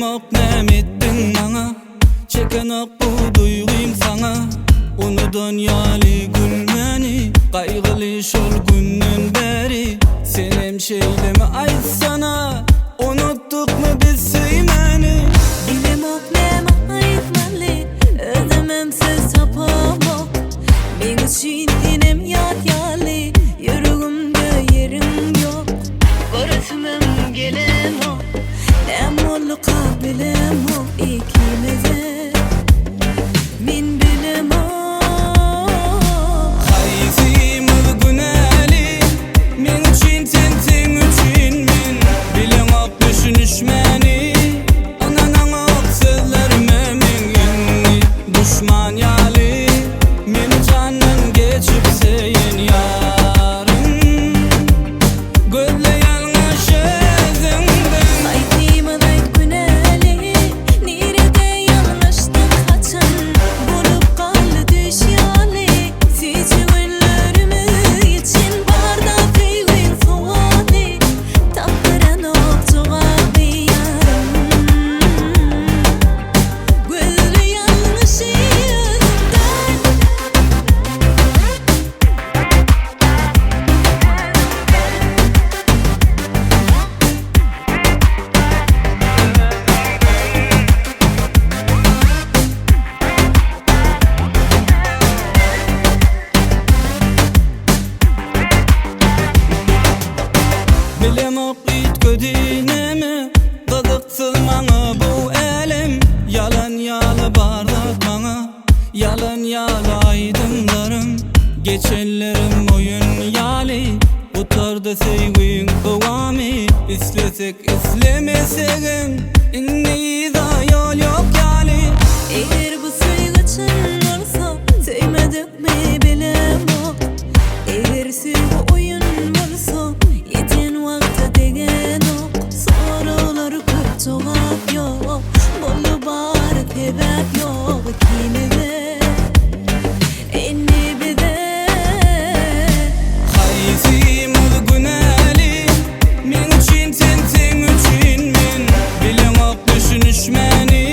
ok näme ettin bana, çeken ok bu duygum sana. Unudan yali gülmeni, kaygılı şol günden beri. Sen hemşeyleme aytsana, unuttuk mu biz süymeni? Bilim ok näme aytmaly, özlememsiz tapamok. Men üçün inem yat yali, yüreğimde yerim yok. Görüsümem gelem ok, näme oldu kabilem ok ikimize. Men bilem ok. Hayzimiz güneli, men üçün sen üçün men. Bilen ok düşünüşmeni, ananan ok sözlerime men. Düşman yali, men canım geçip seyin yarın. Gözle yalnız özünden. Aytayım ayt güneli, nerede yanlıştık kaçan. Bulup kaldı düş yali, sizi günlerimi için barda feylin suali. Taptıran ok cevabı yarım. Gözle yanlış özümden. Bilem ok itködinemi, kızıksız bana bu elim. Yalan yalı bardak bana, yalan yalı aydınlarım. Geçenlerim oyun yali, utardı sevgin kıvami. İslesek islemesegim, inni da yol yok yali. Eğer bu sevgi çın olsa, sevmedik mi bilem ok. Eğer sevgi oyun olsa, yeten vakti degen ok. Sorular köp cevap yok, bolu bar tebep yok ikimize. Enni bize. Hayzimiz güneli, men üçün sen üçün men. Bilen ok düşünüşmeni,